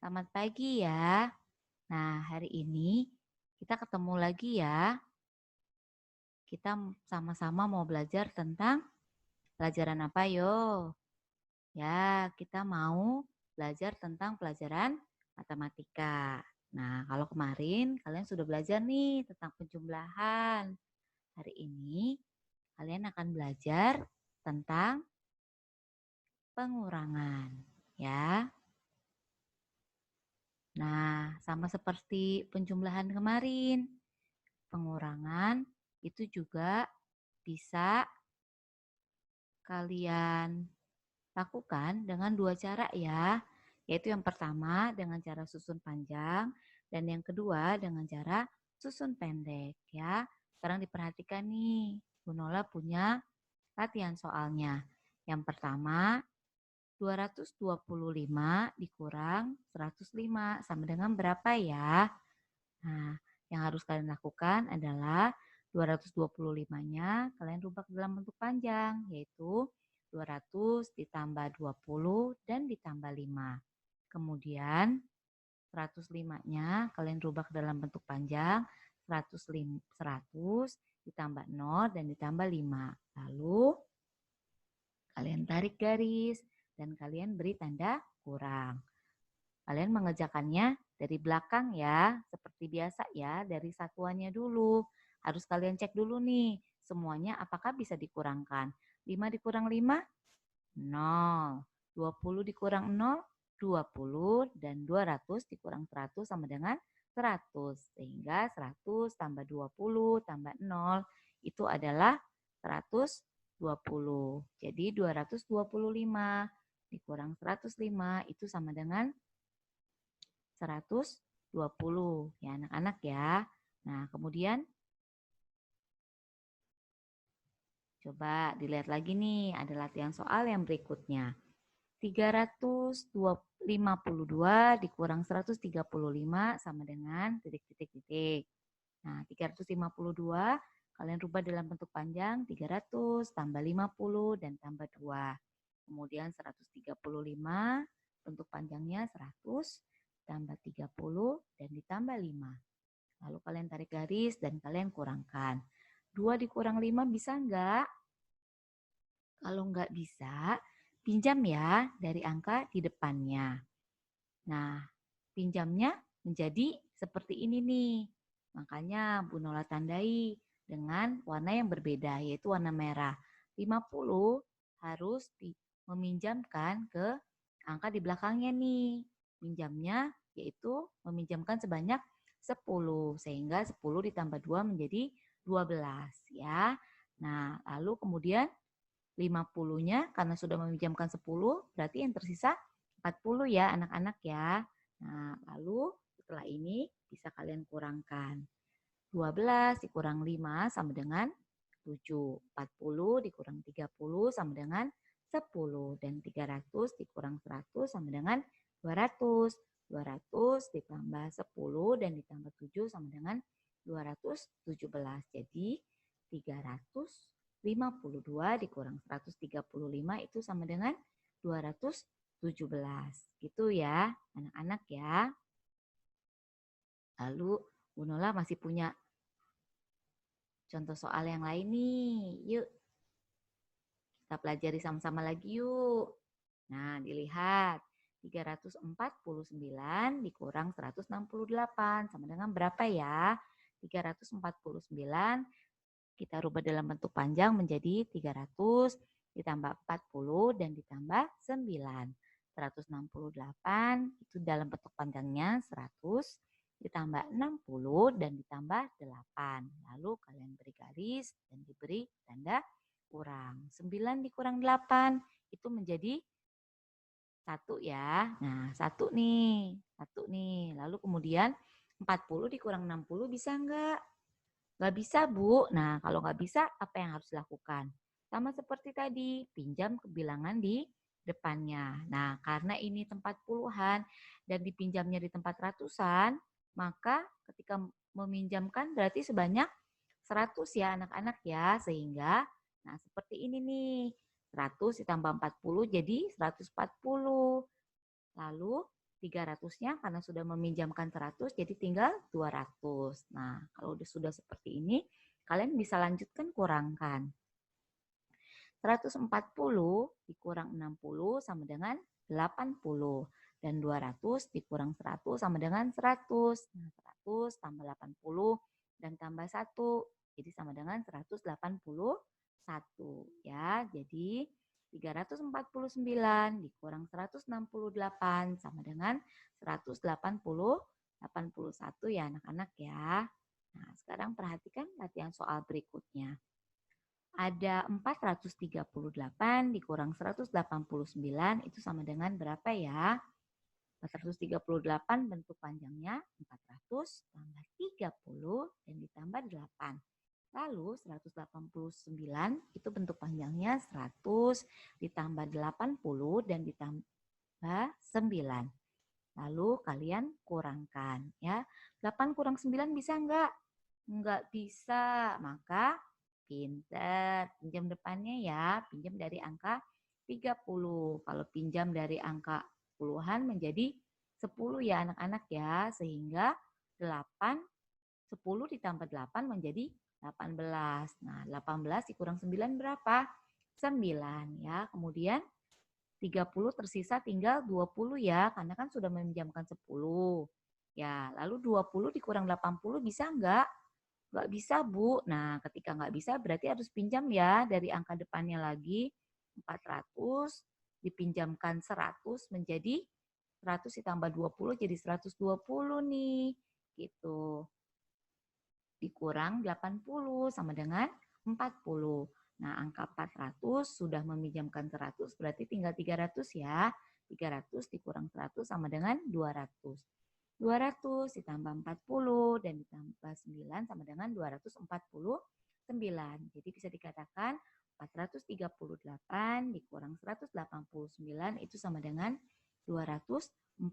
Selamat pagi ya. Nah, hari ini kita ketemu lagi ya. Kita sama-sama mau belajar tentang pelajaran apa yo? Ya, kita mau belajar tentang pelajaran matematika. Nah, kalau kemarin kalian sudah belajar nih tentang penjumlahan. Hari ini kalian akan belajar tentang pengurangan. Ya. Nah, sama seperti penjumlahan kemarin. Pengurangan itu juga bisa kalian lakukan dengan dua cara ya, yaitu yang pertama dengan cara susun panjang dan yang kedua dengan cara susun pendek ya. Sekarang diperhatikan nih, Bu Nola punya latihan soalnya. Yang pertama, 225 dikurang 105 sama dengan berapa ya? Nah, yang harus kalian lakukan adalah 225-nya kalian rubah ke dalam bentuk panjang, yaitu 200 ditambah 20 dan ditambah 5. Kemudian 105-nya kalian rubah ke dalam bentuk panjang, 100 ditambah 0 dan ditambah 5. Lalu kalian tarik garis dan kalian beri tanda kurang. Kalian mengerjakannya dari belakang ya, seperti biasa ya, dari satuannya dulu. Harus kalian cek dulu nih, semuanya apakah bisa dikurangkan. 5 dikurang 5, 0. 20 dikurang 0, 20. Dan 200 dikurang 100 sama dengan 100. Sehingga 100 tambah 20 tambah 0 itu adalah 120. Jadi 225 dikurang 105 itu sama dengan 120 ya anak-anak ya. Nah, kemudian coba dilihat lagi nih, ada latihan soal yang berikutnya. 352 dikurang 135 sama dengan titik-titik-titik. Nah, 352 kalian rubah dalam bentuk panjang 300 tambah 50 dan tambah 2. Kemudian 135 bentuk panjangnya 100 tambah 30 dan ditambah 5. Lalu kalian tarik garis dan kalian kurangkan. 2 dikurang 5 bisa enggak? Kalau enggak bisa, pinjam ya dari angka di depannya. Nah, pinjamnya menjadi seperti ini nih. Makanya Bu Nola tandai dengan warna yang berbeda, yaitu warna merah. 50 harus meminjamkan ke angka di belakangnya nih. Pinjamnya yaitu meminjamkan sebanyak 10, sehingga 10 ditambah 2 menjadi 12 ya. Nah, lalu kemudian 50-nya karena sudah meminjamkan 10, berarti yang tersisa 40 ya anak-anak ya. Nah, lalu setelah ini bisa kalian kurangkan. 12 dikurang 5 sama dengan 7. 40 dikurang 30 sama dengan 10. Dan 300 dikurang 100 sama dengan 200. 200 ditambah 10 dan ditambah 7 sama dengan 217. Jadi 352 dikurang 135 itu sama dengan 217. Gitu ya anak-anak ya. Lalu Bu Nola masih punya contoh soal yang lain nih. Yuk kita pelajari sama-sama lagi yuk. Nah dilihat. 349 dikurang 168 sama dengan berapa ya? 349 kita rubah dalam bentuk panjang menjadi 300 ditambah 40 dan ditambah 9. 168 itu dalam bentuk panjangnya 100 ditambah 60 dan ditambah 8. Lalu kalian beri garis dan diberi tanda kurang. 9 dikurang 8 itu menjadi 1 ya. Nah, 1 nih. 1 nih. Lalu kemudian 40 dikurang 60 bisa enggak? Nggak bisa, Bu. Nah, kalau nggak bisa, apa yang harus dilakukan? Sama seperti tadi, pinjam ke bilangan di depannya. Nah, karena ini tempat puluhan dan dipinjamnya di tempat ratusan, maka ketika meminjamkan berarti sebanyak 100 ya anak-anak ya. Sehingga, nah seperti ini nih, 100 ditambah 40 jadi 140. Lalu 300-nya karena sudah meminjamkan 100 jadi tinggal 200. Nah, kalau sudah seperti ini, kalian bisa lanjutkan kurangkan. 140 dikurang 60 sama dengan 80. Dan 200 dikurang 100 sama dengan 100. Nah, 100 tambah 80 dan tambah 1. Jadi sama dengan 181. Ya, jadi 349 dikurang 168 sama dengan 181 ya anak-anak ya. Nah, sekarang perhatikan latihan soal berikutnya. Ada 438 dikurang 189 itu sama dengan berapa ya? 438 bentuk panjangnya 400 tambah 30 dan ditambah 8. Lalu 189 itu bentuk panjangnya 100 ditambah 80 dan ditambah 9. Lalu kalian kurangkan ya. 8 kurang 9 bisa enggak? Enggak bisa. Maka pinter. Pinjam depannya ya, pinjam dari angka 30. Kalau pinjam dari angka puluhan menjadi 10 ya anak-anak ya. Sehingga 8, 10 ditambah 8 menjadi 18. Nah, 18 dikurang 9 berapa? 9 ya. Kemudian 30 tersisa tinggal 20 ya, karena kan sudah meminjamkan 10. Ya, lalu 20 dikurang 80 bisa enggak? Nggak bisa, Bu. Nah, ketika nggak bisa berarti harus pinjam ya dari angka depannya lagi. 400 dipinjamkan 100 menjadi 100 ditambah 20 jadi 120 nih. Gitu. Dikurang 80 sama dengan 40. Nah, angka 400 sudah meminjamkan 100 berarti tinggal 300 ya. 300 dikurang 100 sama dengan 200. 200 ditambah 40 dan ditambah 9 sama dengan 249. Jadi bisa dikatakan 438 dikurang 189 itu sama dengan 249.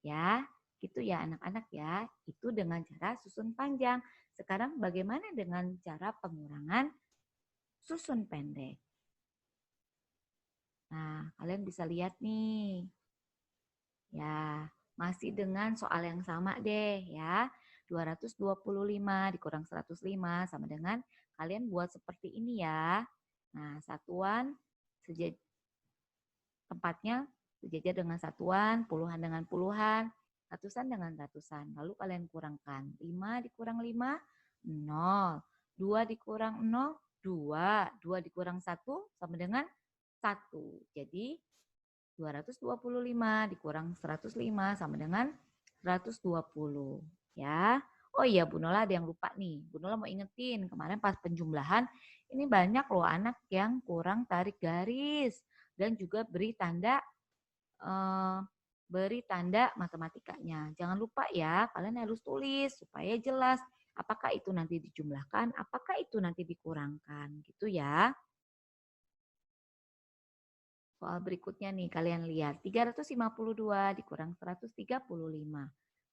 Ya, gitu ya anak-anak ya. Itu dengan cara susun panjang. Sekarang bagaimana dengan cara pengurangan susun pendek? Nah, kalian bisa lihat nih. Ya, masih dengan soal yang sama deh ya. 225 dikurang 105 sama dengan kalian buat seperti ini ya. Nah, satuan tempatnya sejajar dengan satuan, puluhan dengan puluhan, ratusan dengan ratusan. Lalu kalian kurangkan. 5 dikurang 5, 0. 2 dikurang 0, 2. 2 dikurang 1 sama dengan 1. Jadi 225 dikurang 105 sama dengan 120 ya. Oh iya Bu Nola ada yang lupa nih. Bu Nola mau ingetin kemarin pas penjumlahan ini banyak loh anak yang kurang tarik garis dan juga beri tanda matematikanya. Jangan lupa ya, kalian harus tulis supaya jelas apakah itu nanti dijumlahkan, apakah itu nanti dikurangkan gitu ya. Soal berikutnya nih, kalian lihat. 352 dikurang 135.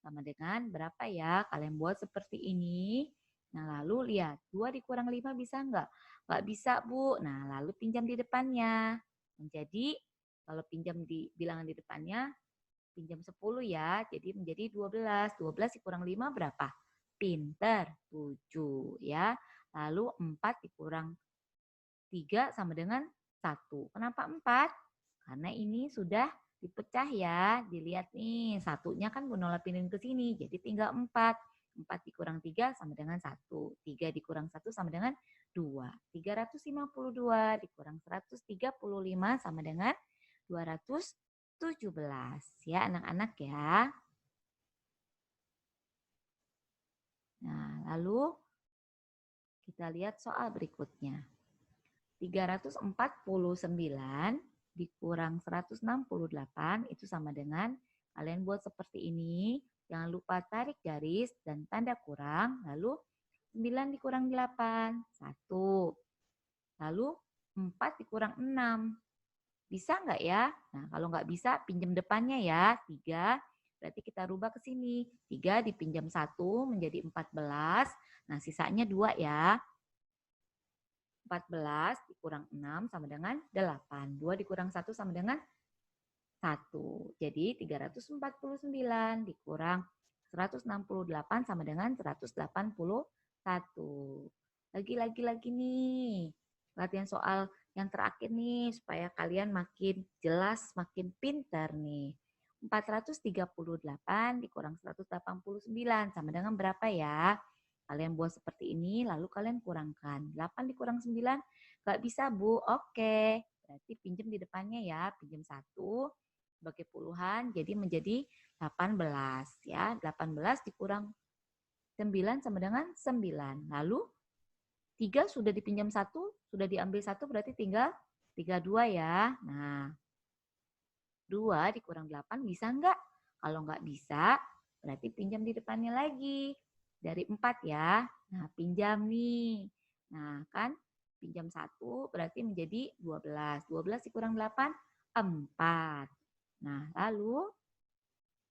Sama dengan berapa ya? Kalian buat seperti ini. Nah, lalu lihat. 2 dikurang 5 bisa enggak? Enggak bisa, Bu. Nah, lalu pinjam di depannya. Menjadi, kalau pinjam di bilangan di depannya, pinjam 10 ya. Jadi menjadi 12. 12 dikurang 5 berapa? Pinter. 7 ya. Lalu 4 dikurang 3 sama dengan 1. Kenapa 4? Karena ini sudah dipecah ya. Dilihat nih, satunya kan Bu Nola pindahin ke sini. Jadi tinggal 4. 4 dikurang 3 sama dengan 1. 3 dikurang 1 sama dengan 2. 352 dikurang 135 sama dengan 217. Ya anak-anak ya. Nah, lalu kita lihat soal berikutnya. 349 dikurang 168 itu sama dengan kalian buat seperti ini. Jangan lupa tarik garis dan tanda kurang. Lalu 9 dikurang 8, 1. Lalu 4 dikurang 6. Bisa nggak ya? Nah, kalau nggak bisa pinjam depannya ya. 3, berarti kita rubah ke sini. 3 dipinjam 1 menjadi 14. Nah, sisanya 2 ya. 14 dikurang 6 sama dengan 8. 2 dikurang 1 sama dengan 1. Jadi 349 dikurang 168 sama dengan 181. Lagi nih. Latihan soal yang terakhir nih supaya kalian makin jelas, makin pintar nih. 438 dikurang 189 sama dengan berapa ya? Kalian buat seperti ini lalu kalian kurangkan. 8 dikurang 9 gak bisa Bu. Oke. Berarti pinjam di depannya ya. Pinjam 1 sebagai puluhan jadi menjadi 18 ya. 18 dikurang 9 sama dengan 9. Lalu 3 sudah dipinjam 1, sudah diambil 1 berarti tinggal 32 ya. Nah, 2 dikurang 8 bisa enggak? Kalau enggak bisa, berarti pinjam di depannya lagi. Dari 4 ya. Nah, pinjam nih. Nah, kan pinjam 1 berarti menjadi 12. 12 dikurang 8, 4. Nah, lalu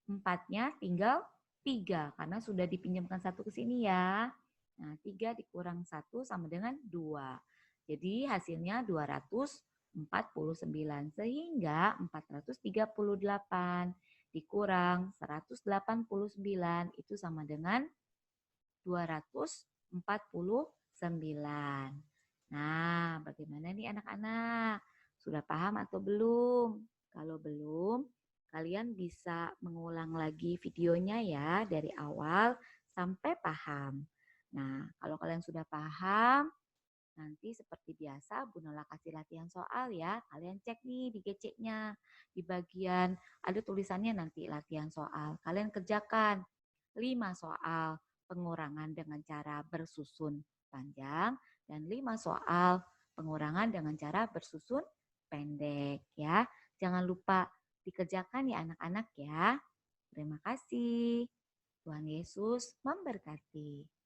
4-nya tinggal 3 karena sudah dipinjamkan 1 ke sini ya. Nah, 3 dikurang 1 sama dengan 2. Jadi hasilnya 249 sehingga 438 dikurang 189 itu sama dengan 249. Nah, bagaimana nih anak-anak? Sudah paham atau belum? Kalau belum, kalian bisa mengulang lagi videonya ya dari awal sampai paham. Nah, kalau kalian sudah paham, nanti seperti biasa Bu Nola kasih latihan soal ya. Kalian cek nih di GC-nya. Di bagian ada tulisannya nanti latihan soal. Kalian kerjakan 5 soal pengurangan dengan cara bersusun panjang dan 5 soal pengurangan dengan cara bersusun pendek ya. Jangan lupa dikerjakan ya anak-anak ya. Terima kasih. Tuhan Yesus memberkati.